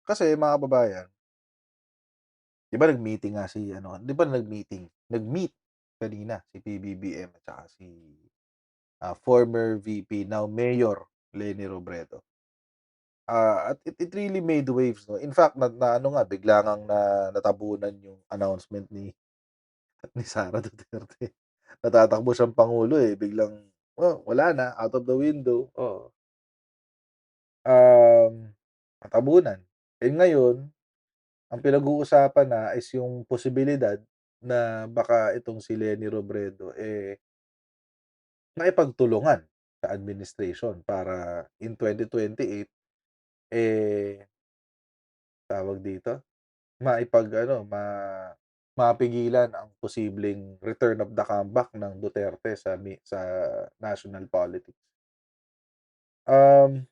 Kasi mga kababayan, 'di ba nag-meeting nga si ano, 'di ba nag-meet kanina si PBBM at saka si, former VP, now Mayor Leni Robredo. At it really made waves 'no. In fact na ano nga bigla ngang natabunan yung announcement ni ni Sara Duterte. Na siyang pangulo, eh, biglang, oh, wala na, out of the window, oo. Natabunan. Eh, ngayon ang pinag-uusapan na is yung posibilidad na baka itong si Leni Robredo, eh, maipagtulungan sa administration para in 2028, eh, tawag dito, maipag-ano, mapigilan ang posibleng return of the comeback ng Duterte sa national politics. Um,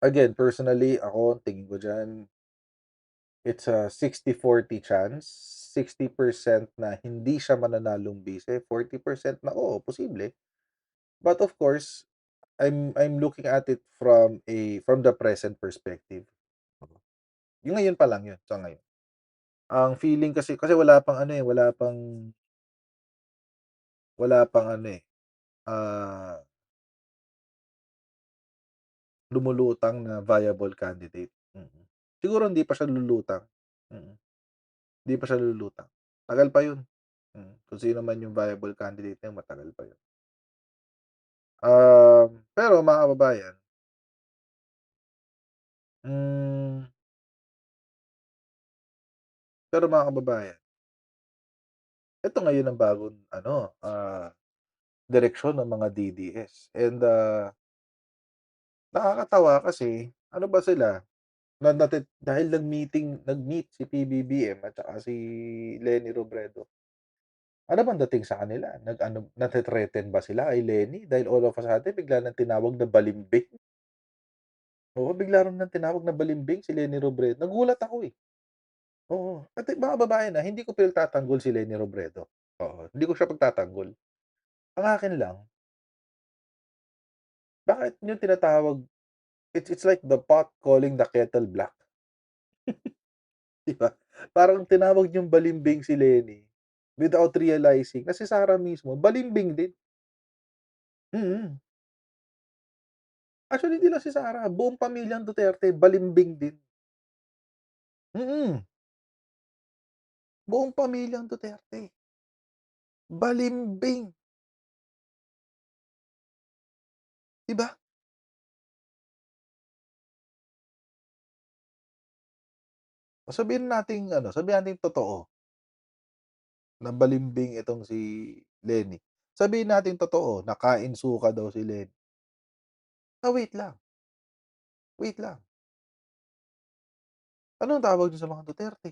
Again, personally ako tingin ko diyan, it's a 60-40 chance. 60% na hindi siya mananalong bise, 40% na oo, posible. But of course, I'm looking at it from the present perspective. Yung ngayon pa lang yun, sa ngayon. Ang feeling kasi wala pang ano, eh, wala pang ano, eh, ah, lumulutang na viable candidate. Siguro hindi pa siya lulutang. Mm, hindi pa siya lulutang. Tagal pa yun. Kung sino man yung viable candidate na yun, matagal pa yun. Pero mga kababayan, hmm, pero mga kababayan, eto ngayon ang bagong ano, direksyon ng mga DDS and, nakakatawa kasi ano ba sila, dahil nag-meet si PBBM at saka si Leni Robredo. Ano bang dating sa kanila? Nag-ano, nate-threaten ba sila kay Leni dahil all of a sudden bigla ng tinawag na balimbing? Oo, bigla raw ng tinawag na balimbing si Leni Robredo, nagulat ako, eh. Oo, at mga kababayan, hindi ko pinagtatanggol si Leni Robredo. Oo, hindi ko siya pagtatanggol. Ang akin lang, bakit niyo tinatawag, it's like the pot calling the kettle black, 'di ba? Parang tinawag niyong balimbing si Leni without realizing na si Sara mismo balimbing din. Mm. Actually, hindi lang si Sara, buong pamilyang Duterte balimbing din. Mm, buong pamilyang Duterte, balimbing, 'di ba? Sabihin nating totoo na balimbing itong si Leni. Sabihin nating totoo na kain-suka daw si Leni. Wait lang, anong tawag niyo sa mga Duterte,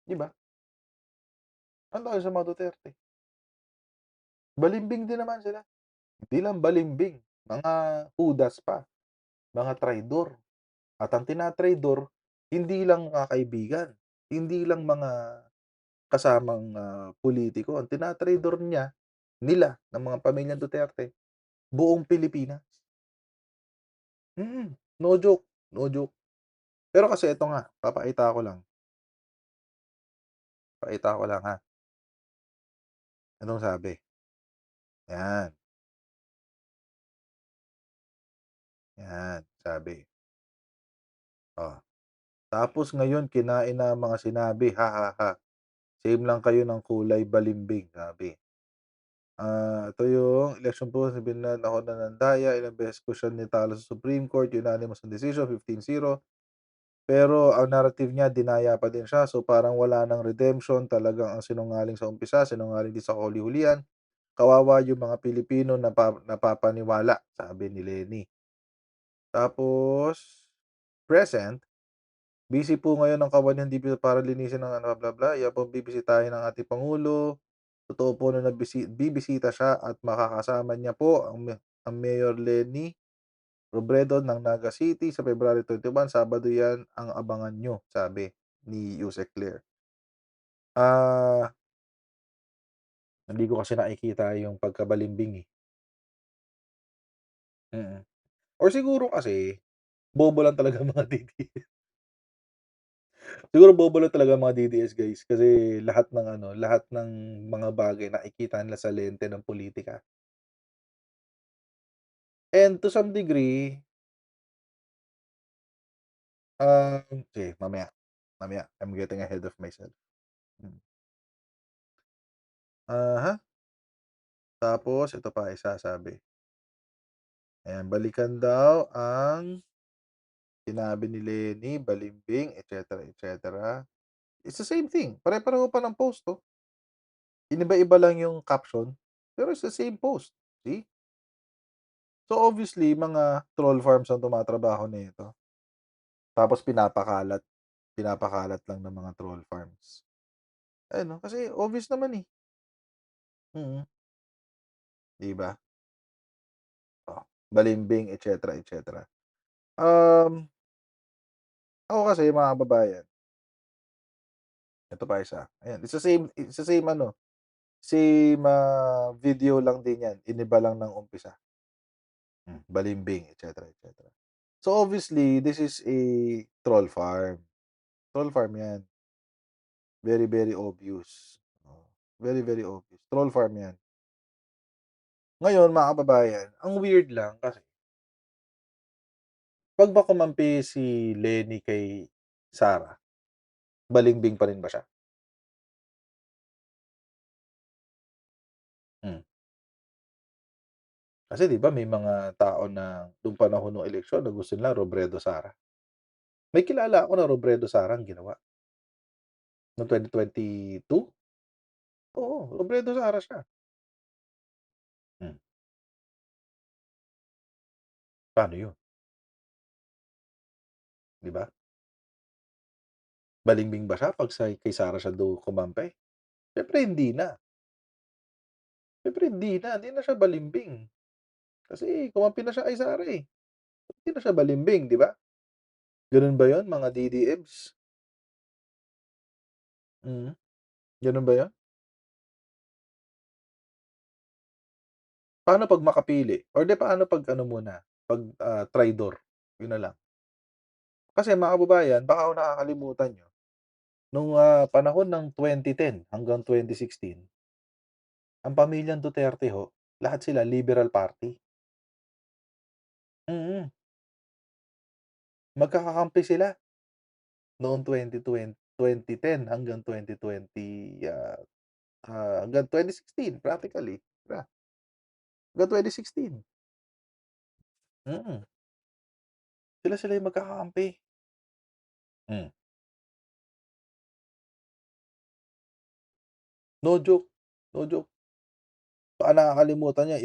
'di ba? Anong tawag niyo sa mga Duterte? Balimbing din naman sila. Hindi lang balimbing, mga hudas pa, mga traidor. At ang tinatraidor, hindi lang mga kaibigan, hindi lang mga kasamang, pulitiko, ang tinatraidor nila ng mga pamilyang Duterte, buong Pilipinas. No joke, no joke. Pero kasi ito nga, pakita ko lang ha, anong sabi, 'yan, 'yan, sabi, oh, "Tapos ngayon kinain na ang mga sinabi, ha, ha, ha. Same lang kayo ng kulay balimbing," sabi. Ito yung election po binlan ako nanandaya, ilang beses ko siya natalo sa Supreme Court, unanimous ang decision, 15-0. Pero ang narrative niya dinaya pa din siya, so parang wala ng redemption, talagang ang sinungaling sa umpisa, sinungaling din sa kahuli-hulihan. Kawawa yung mga Pilipino na napapaniwala, sabi ni Leni. Tapos, present, busy po ngayon ang kawan DP para linisin ng ano, bla bla bla, iyan pong bibisitahin ng ating pangulo. Totoo po na bibisita siya at makakasama niya po ang Mayor Leni Robredo ng Naga City sa February 21, Sabado 'yan ang abangan niyo, sabi ni Yusek Claire. Ah, Hindi ko kasi nakikita yung pagkabalimbing, eh, mm. Or siguro kasi bobo lang talaga ang mga DDS. Siguro bobo lang talaga ang mga DDS guys, kasi lahat ng ano, lahat ng mga bagay nakikita nila sa lente ng pulitika. And to some degree, sige mamaya, mamaya, I'm getting ahead of myself. Hmm, uh tapos ito pa isa sabi, ayan balikan daw ang sinabi ni Lenny, Balimbing, et cetera, et cetera. It's the same thing, pare-pareho pa ng post, oh. Iniba-iba lang yung caption, pero it's the same post, see? So, obviously mga troll farms ang tumatrabaho nito, tapos pinapakalat lang ng mga troll farms. Ayun 'no, kasi obvious naman, eh, mm, 'di ba? Oh, Balimbing, et cetera, et cetera. Um, Ako kasi mga kababayan, ito pa isa, ayan, it's the same ano, same, video lang din 'yan, iniba lang ng umpisa, Balimbing, et cetera, et cetera. So, obviously this is a troll farm. Troll farm 'yan, very, very obvious. Oh, very, very obvious, troll farm 'yan. Ngayon mga kababayan, ang weird lang kasi 'pag ba kumampi si Lenny kay Sarah, balimbing pa rin ba siya? Hmm, kasi 'di ba may mga tao na nung panahon nung eleksyon na gusto nila Robredo Sara. May kilala ako na Robredo Sara ang ginawa noong 2022. Oo, Robredo Sara siya. Hmm, paano 'yun, 'di ba? Balimbing ba siya 'pag kay Sara siya kumampi? Siyempre hindi na, hindi na siya balimbing. Kasi kumampi na siya kay Sara, eh, hindi na siya balimbing, 'di ba? Gano'n ba 'yun mga DDEVs? Mm, gano'n ba 'yun? Paano 'pag makapili or 'di paano 'pag ano muna, 'pag, traitor, 'yun na lang. Kasi mga kababayan baka ho nakakalimutan niyo nung, panahon ng 2010 hanggang 2016, ang pamilyang Duterte ho, lahat sila Liberal Party. Mm, magkakakampi sila noong 2010 hanggang 2020, hanggang 2016 practically, 'di ba? Hanggang 2016, mm. Sila yung magkakakampi. Hmm, no joke, no joke. Baka nakakalimutan niyo,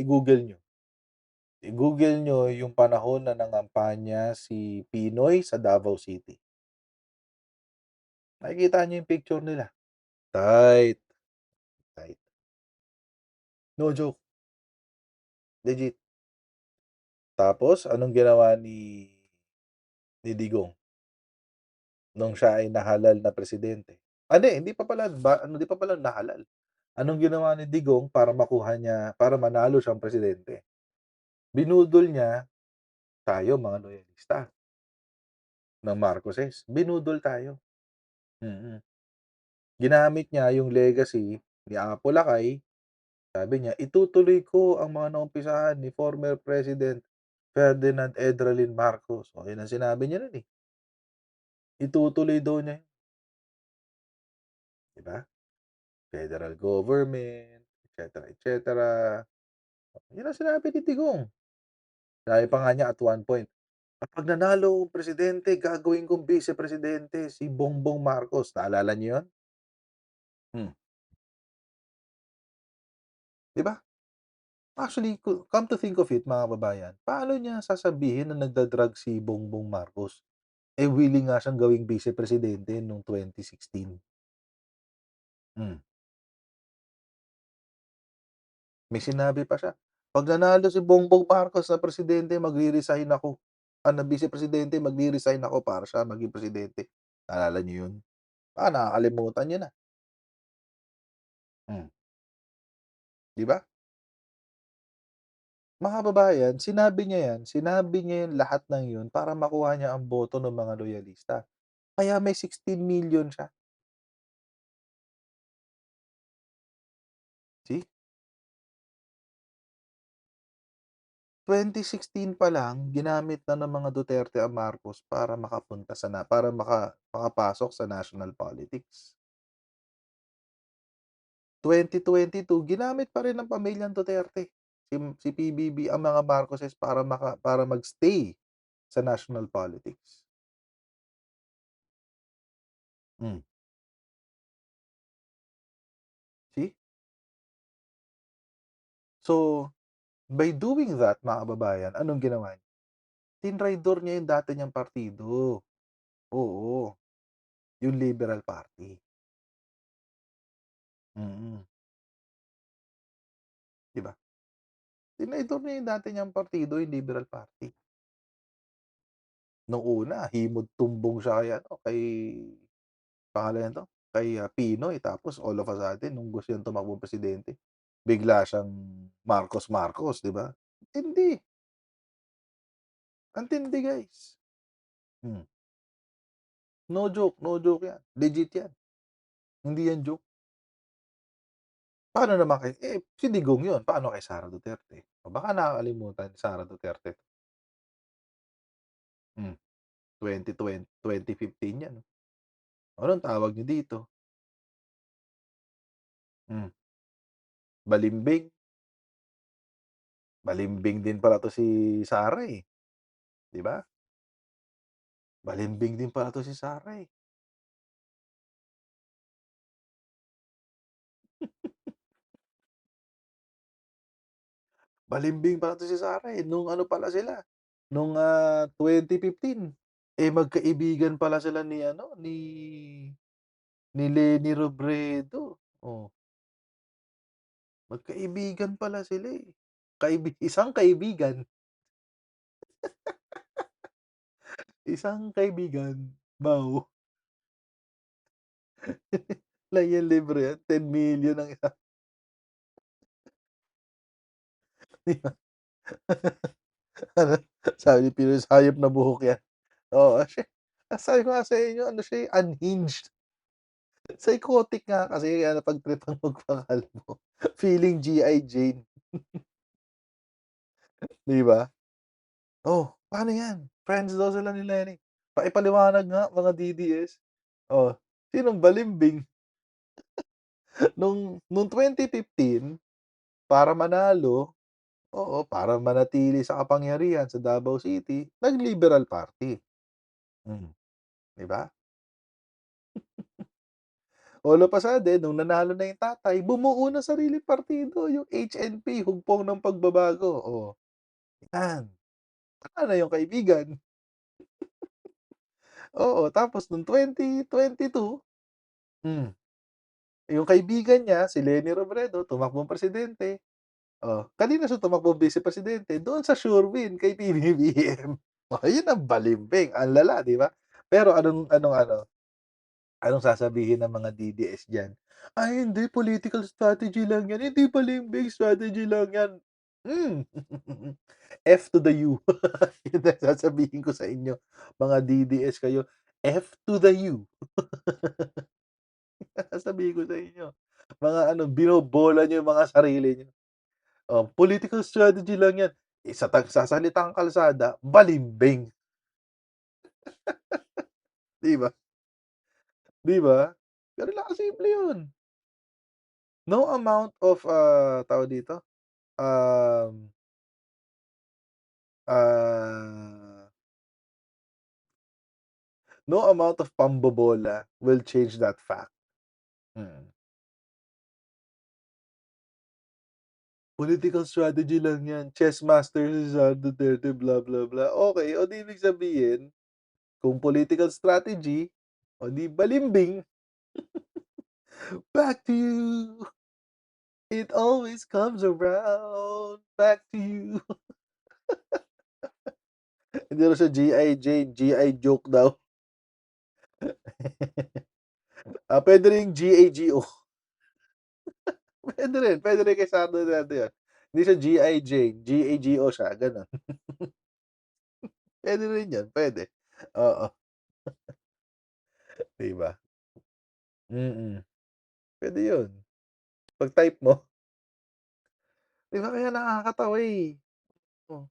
i-Google niyo yung panahon na nangampanya si Pinoy sa Davao City. Makikita niyo yung picture nila. Tight, tight. No joke, legit. Tapos anong ginawa ni Digong nung siya ay nahalal na presidente? Hindi pa pala hindi pa pala nahalal. Anong ginawa ni Digong para manalo siyang presidente? Binudol niya tayo mga loyalista ng Marcoses, binudol tayo. Mm. Ginamit niya yung legacy ni Apo Lakay, sabi niya, "Itutuloy ko ang mga naumpisahan ni former President Ferdinand Edralin Marcos." Oh, yun ang sinabi niya nun, eh. Itutuloy daw niya yun, 'di ba? Federal government, et cetera, et cetera. Yun ang sinabi ni Digong. Sabi pa nga niya at one point, "Kapag nanalo akong presidente, gagawin kong vice presidente si Bongbong Marcos." Naalala niyo yun? Hmm, 'di ba? Actually, come to think of it mga kababayan, paano niya sasabihin na nagda-drug si Bongbong Marcos, eh, willing nga siyang gawing vice presidente nung 2016. Hmm, may sinabi pa siya, "'Pag nanalo si Bongbong Marcos na presidente magre-resign ako, na vice presidente magre-resign ako para siya maging presidente." Naalala niyo yun? Nakakalimutan niyo na. Hmm, 'di ba? Mga kababayan, sinabi niya 'yan lahat ng 'yun para makuha niya ang boto ng mga loyalista. Kaya may 16 million siya, see? 2016 pa lang ginamit na ng mga Duterte ang Marcos para makapunta sa na para makapasok sa national politics. 2022 ginamit pa rin ng pamilyang Duterte, si PBB ang mga Marcoses para mag-stay sa national politics. Hmm, see? So, by doing that mga kababayan, anong ginawa niya? Tinraydor niya yung dati niyang partido. Oo, yung Liberal Party. Mm, 'di ba? Tinraydor niya yung dati niyang partido, yung Liberal Party. Nung una himod-tumbong siya kay ano, kay pangalan nito, kay, Pinoy tapos all of a sudden nung gusto niyang tumakbong presidente, bigla siyang Marcos Marcos, 'di ba? Tindi, ang tindi guys. Hmm, no joke 'yan, legit 'yan, hindi 'yan joke. Paano naman si Digong 'yun, paano kay Sara Duterte? O baka nakakalimutan ni Sara Duterte 'to, hmm, 2015 'yan, anong tawag niyo dito? Hmm, balimbing, balimbing din pala 'to si Sara, eh, 'di ba? Balimbing din pala 'to si Sara, eh. Balimbing pala 'to si Sara, eh, nung ano pala sila, nung, 2015. Eh, magkaibigan pala sila ni ano, ni Leni Robredo. Oh, magkaibigan pala sila, eh. Isang kaibigan, isang kaibigan, Mau. Lang libre yan, 10 million ang isa, 'di ba? Ano, sabi ni Pinos, "Hayop na buhok yan." Oo, sabi ko nga sa inyo ano siya, eh, unhinged. Psychotic nga kasi kaya napagtripang magpakalbo. Feeling G.I. Jane, 'di ba? Oh, paano 'yan? Friends daw sila ni Lenny. Pakipaliwanag nga mga DDS. Oh, sinong balimbing? Nung 2015 para manalo, oo, para manatili sa kapangyarihan sa Davao City, nag-Liberal Party. Hmm, 'di ba? All of a sudden nung nanalo na yung tatay, bumuo ng sariling partido, yung HNP, Hugpong ng Pagbabago, oh, 'yan. Wala na yung kaibigan. Oo, tapos nung 2022, hmm, yung kaibigan niya si Leni Robredo tumakbong presidente, oh, kanino siya tumakbong bice-presidente? Doon sa sure-win kay PBBM. Oh, yun ang balimbing, ang lala, 'di ba? Pero anong sasabihin ng mga DDS diyan? "Ay hindi, political strategy lang yan, hindi balimbing, strategy lang yan." Hmm, F to the U. Yun ang sasabihin ko sa inyo, mga DDS kayo, F to the U. Sasabihin ko sa inyo, mga ano, binobola niyo yung mga sarili niyo. Oh, political strategy lang yan, sa salitang kalsada, balimbing, 'di ba? 'Di ba? Ganun lang kasimple yun. No amount of, tawag dito, um, ah, no amount of pambobola will change that fact. Mm. Political strategy lang yan, chess master si Sara Duterte, blah, blah, blah. Okey, o di ibig sabihin, kung political strategy, o di balimbing. Back to you, it always comes around, back to you. Hindi raw siya G.I. Jane, G.I. joke daw. Puwede ring GAGO. Puwede rin kay Sara Duterte yun. Hindi siya G.I. Jane, G.A.G.O. siya gano'n. Puwede rin yun, puwede. Oo, 'di ba? Mm, puwede yun. 'Pag type mo, 'di ba kaya nakakatawa, eh.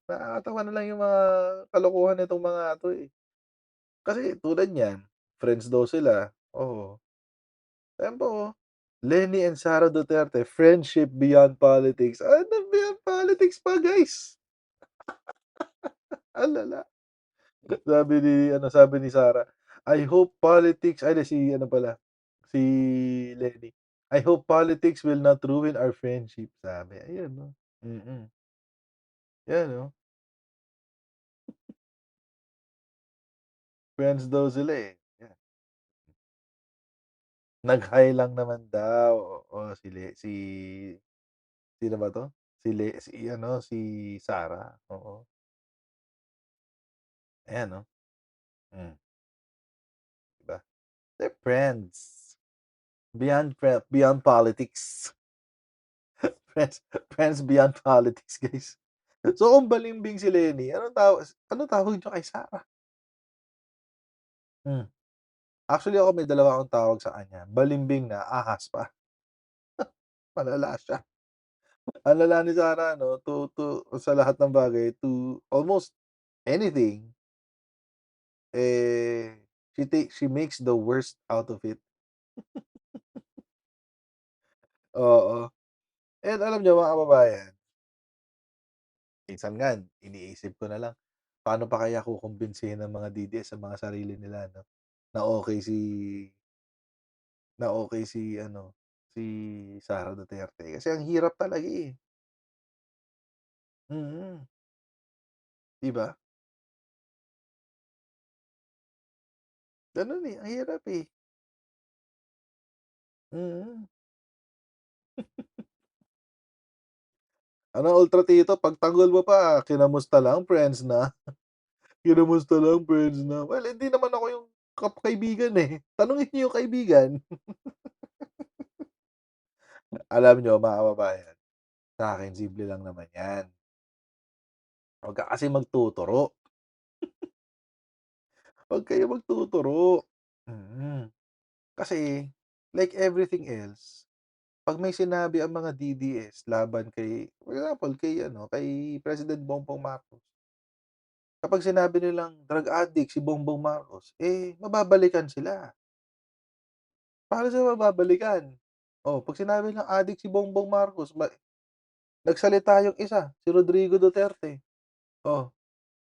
Nakakatawa na lang yung mga kalokohan nitong mga 'to, eh. Kasi tulad niyan, friends daw sila, oo. Ayan po, oh, Lenny and Sara Duterte, friendship beyond politics. Ano beyond politics pa, guys? Ang lala. Sabi ni Sara, "I hope politics" ay, 'di si ano pala, si Lenny, "I hope politics will not ruin our friendship." Sabi, ayun, oh. Mm, 'yan, oh. Friends daw sila, eh, 'yan. Nag-hi lang naman daw, oo, sino ba 'to? Si Sara, oo. Ayan, oh, 'di ba? They're friends. Beyond politics. Friends friends beyond politics, guys. So, kung balimbing si Lenny, anong tawag niyo kay Sarah? Hmm. Actually, ako may dalawa akong tawag sa kanya, balimbing na ahas pa, malala siya. Ang lala ni Sarah ano, to sa lahat ng bagay, to almost anything, eh, she makes the worst out of it. Oo. And alam niyo mga kababayan, minsan nga iniisip ko na lang, paano pa kaya kukumbinsihin ng mga DDS ang mga sarili nila 'no, na okey si ano, si Sara Duterte. Kasi ang hirap talaga, eh. Mm, 'di ba? Gano'n, eh, ang hirap, eh. Mm. Ano ultra tito, 'pag tanggol mo pa, kinamusta lang, friends na. Kinamusta lang, friends na. Well, hindi naman ako yung kaibigan, eh. Tanungin niyo yung kaibigan. Alam niyo mga kababayan, sa'kin simple lang naman 'yan. Huwag ka kasi magtuturo, 'wag kayo magtuturo. Mm. Kasi like everything else, 'pag may sinabi ang mga DDS laban kay for example, kay President Bongbong Marcos, kapag sinabi nilang drug addict si Bongbong Marcos, eh, mababalikan sila. Paano sila mababalikan? Oh, 'pag sinabi nilang addict si Bongbong Marcos, nagsalita yung isa, si Rodrigo Duterte, oh,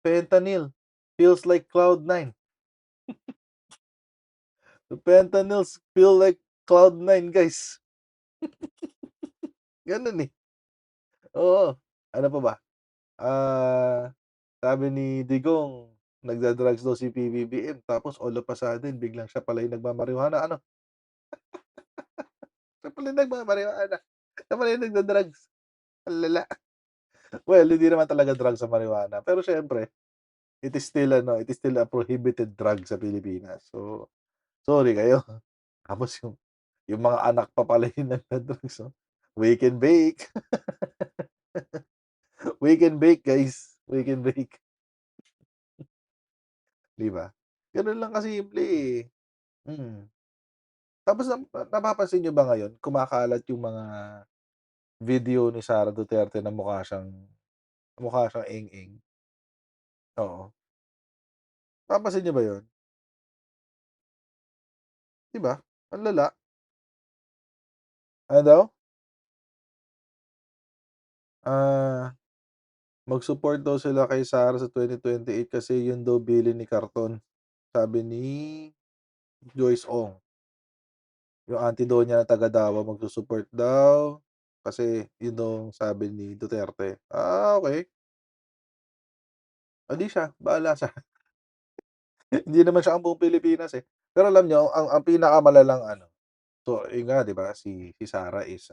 fentanyl feels like cloud 9. The fentanyls feel like cloud 9, guys. Gano'n, eh, oo. Ano pa ba? Ah, Sabi ni Digong, nagda-drugs daw si PBBM tapos all of a sudden biglang siya pala yung nagmamarijuana, ano, siya pala yung nagmamarijuana, siya pala yung nagda-drugs, ang lala. Well, hindi naman talaga drugs ang marijuana, pero siyempre it is still a prohibited drug sa Pilipinas. So, sorry kayo. Tapos yung mga anak pa pala yung nagda-drugs, oh. Wake and bake, wake and bake, guys, wake and bake, 'di ba? Gano'n lang kasimple, eh. Mm. Tapos napapansin niyo ba ngayon kumakalat yung mga video ni Sara Duterte na mukha siyang eng-eng? Oo, napapansin niyo ba yun? 'Di ba, ang lala. Ano daw? Ah, Mag-support daw sila kay Sara sa 2028 kasi yun daw bilin ni karton, sabi ni Joyce Ong. Yung auntie daw niya na taga Davao magsu-support daw kasi yun daw ang sabi ni Duterte. Okey. Oh, 'di siya, bahala siya. Hindi naman siya ang buong Pilipinas, eh. Pero alam niyo ang pinakamalalang ano, so yun nga 'di ba si Sara is,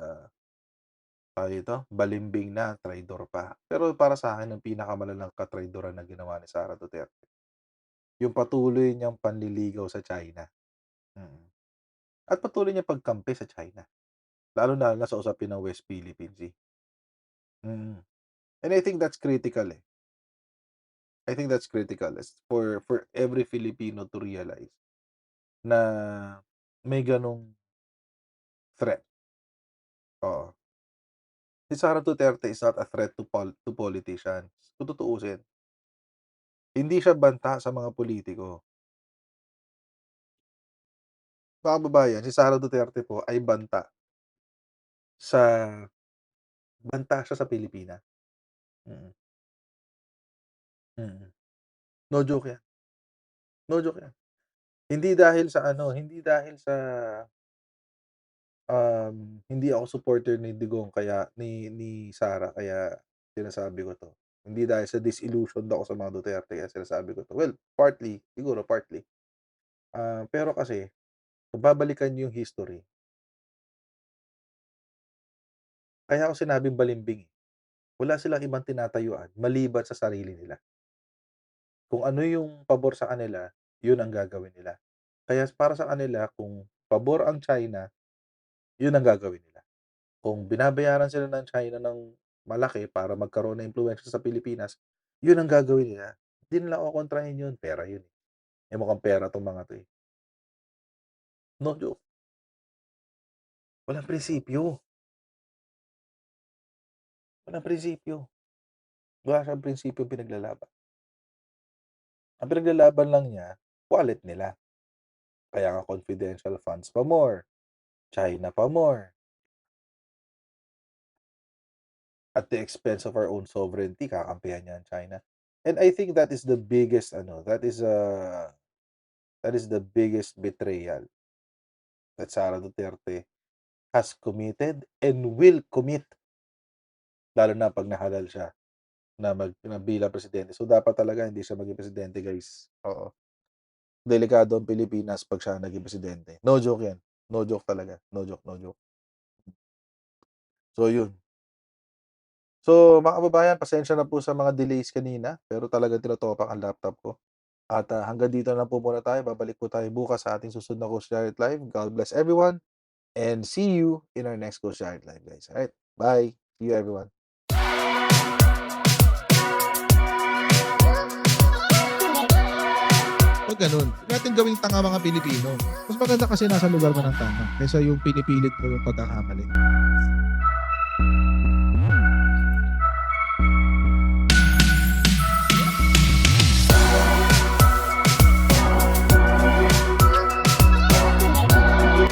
tawag dito, balimbing na, traidor pa. Pero para sa'kin ang pinakamalalang katraydoran na ginawa ni Sara Duterte, yung patuloy niyang panliligaw sa China, mm. At patuloy niyang pagkampi sa China. lalo na sa usapin ng West Philippine Sea. Mm. And I think that's critical, eh. I think that's critical is for every Filipino to realize na may gano'ng threat, oo. Si Sara Duterte is not a threat to politicians, kung tutuusin. Hindi siya banta sa mga pulitiko. Mga kababayan, si Sara Duterte po ay sa banta siya sa Pilipinas. Mm, mm. No joke 'yan, no joke 'yan. Hindi dahil sa ano, hindi dahil sa, hindi ako supporter ni Digong kaya ni Sara kaya sinasabi ko 'to. Hindi dahil sa disillusioned ako sa mga Duterte kaya sinasabi ko 'to. Well, partly, siguro partly. Pero kasi kung babalikan niyo yung history, kaya ako sinabing balimbing, eh. Wala silang ibang tinatayuan maliban sa sarili nila. Kung ano yung pabor sa kanila, yun ang gagawin nila. Kaya para sa kanila kung pabor ang China, yun ang gagawin nila. Kung binabayaran sila ng China ng malaki para magkaroon ng impluwensiya sa Pilipinas, yun ang gagawin nila. Hindi nila kokontrahin yun, pera yun, eh. Eh, mukhang pera 'tong mga 'to, eh. No joke, walang prinsipyo, walang prinsipyo. Wala siyang prinsipyong pinaglalaban. Ang pinaglalaban lang niya, wallet nila. Kaya nga confidential funds pa more, China pa more, at the expense of our own sovereignty kakampihan niya ang China. And I think that is the biggest ano, that is the biggest betrayal that Sara Duterte has committed and will commit, lalo na 'pag nahalal siya na bilang presidente. So, dapat talaga hindi siya maging presidente, guys, oo. Delikado ang Pilipinas 'pag siya naging presidente. No joke 'yan, no joke talaga, no joke, no joke. So, yun. So, mga kababayan, pasensya na po sa mga delays kanina, pero talagang tinotopak ang laptop ko. At, hanggang dito na lang po muna tayo. Babalik po tayo bukas sa ating susunod na Ghost Diary Live. God bless everyone and see you in our next Ghost Diary Live, guys. Alright, bye. See you everyone. 'Pag gano'n, huwag natin gawing tanga mga Pilipino. Mas maganda kasi nasa lugar ka ng tama kaysa yung pinipilit mo yung pagkakamali.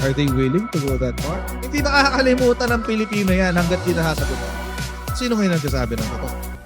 Are they willing to go that far? Hindi nakakalimutan ng Pilipino yan hangga't di nasasagot. Sino ngayon nagsasabi ng totoo?